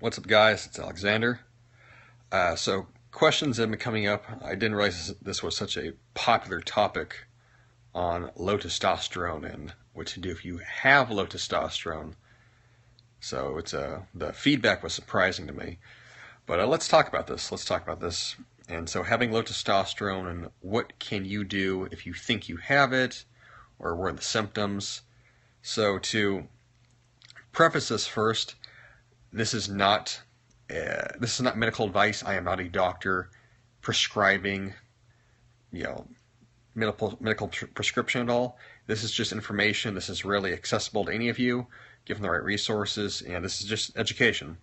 What's up, guys? It's Alexander. So questions have been coming up. I didn't realize this was such a popular topic on low testosterone and what to do if you have low testosterone. So the feedback was surprising to me. But let's talk about this. And so having low testosterone and what can you do if you think you have it, or what are the symptoms? So to preface this first, this is not medical advice. I am not a doctor prescribing, medical prescription at all. This is just information. This is really accessible to any of you, given the right resources, and this is just education.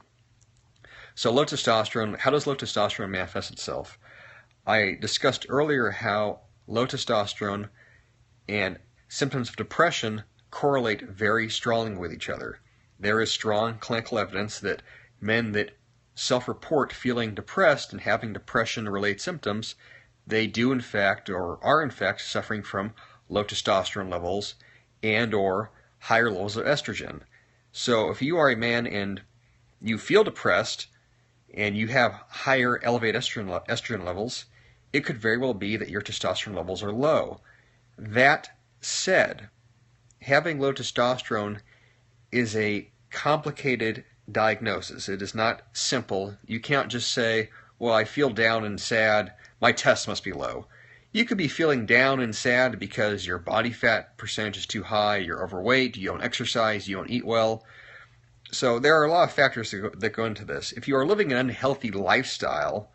So low testosterone, how does low testosterone manifest itself? I discussed earlier how low testosterone and symptoms of depression correlate very strongly with each other. There is strong clinical evidence that men that self-report feeling depressed and having depression-related symptoms, they do in fact, or are in fact, suffering from low testosterone levels and or higher levels of estrogen. So if you are a man and you feel depressed and you have higher elevated estrogen levels, it could very well be that your testosterone levels are low. That said, having low testosterone is a complicated diagnosis. It is not simple. You can't just say, well, I feel down and sad, my tests must be low. You could be feeling down and sad because your body fat percentage is too high, you're overweight, you don't exercise, you don't eat well. So there are a lot of factors that go into this. If you are living an unhealthy lifestyle,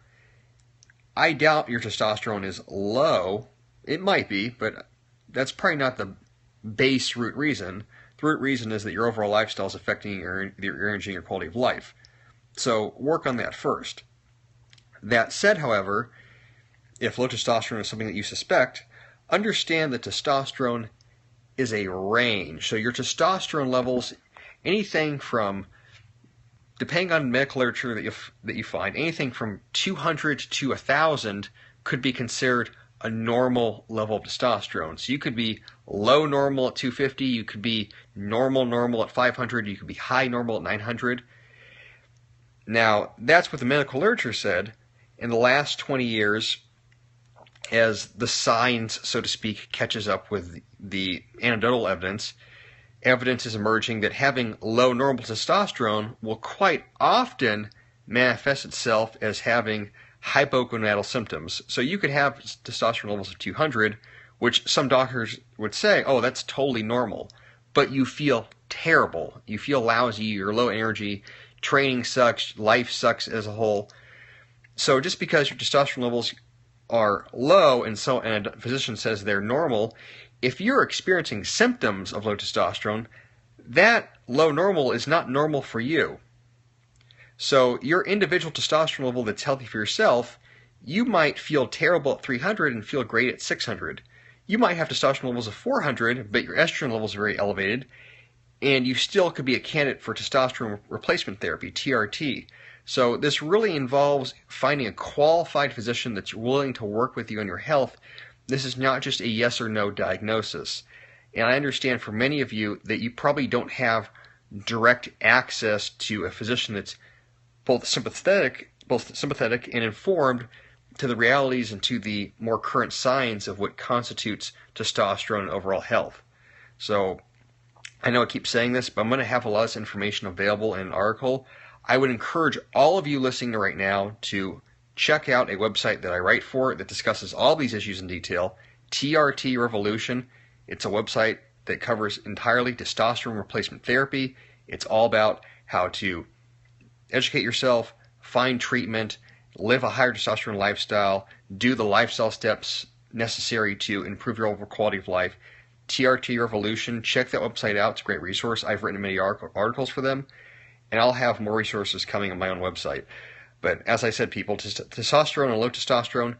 I doubt your testosterone is low. It might be, but that's probably not the base root reason. The root reason is that your overall lifestyle is affecting your energy and your quality of life. So work on that first. That said, however, if low testosterone is something that you suspect, understand that testosterone is a range. So your testosterone levels, anything from, depending on medical literature that you find, anything from 200 to 1,000 could be considered a normal level of testosterone. So you could be low normal at 250, you could be normal at 500, you could be high normal at 900. Now, that's what the medical literature said. In the last 20 years, as the science, so to speak, catches up with the anecdotal evidence is emerging that having low normal testosterone will quite often manifest itself as having hypogonadal symptoms. So you could have testosterone levels of 200, which some doctors would say, oh, that's totally normal. But you feel terrible. You feel lousy. You're low energy. Training sucks. Life sucks as a whole. So just because your testosterone levels are low and a physician says they're normal, if you're experiencing symptoms of low testosterone, that low normal is not normal for you. So your individual testosterone level that's healthy for yourself, you might feel terrible at 300 and feel great at 600. You might have testosterone levels of 400, but your estrogen levels are very elevated, and you still could be a candidate for testosterone replacement therapy, TRT. So this really involves finding a qualified physician that's willing to work with you on your health. This is not just a yes or no diagnosis. And I understand for many of you that you probably don't have direct access to a physician that's both sympathetic and informed to the realities and to the more current science of what constitutes testosterone and overall health. So I know I keep saying this, but I'm going to have a lot of this information available in an article. I would encourage all of you listening right now to check out a website that I write for that discusses all these issues in detail, TRT Revolution. It's a website that covers entirely testosterone replacement therapy. It's all about how to educate yourself, find treatment, live a higher testosterone lifestyle, do the lifestyle steps necessary to improve your overall quality of life. TRT Revolution, check that website out. It's a great resource. I've written many articles for them, and I'll have more resources coming on my own website. But as I said, people, testosterone and low testosterone,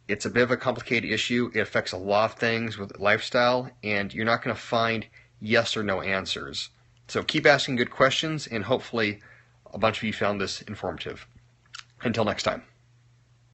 it's a bit of a complicated issue. It affects a lot of things with lifestyle, and you're not going to find yes or no answers. So keep asking good questions, and hopefully a bunch of you found this informative. Until next time.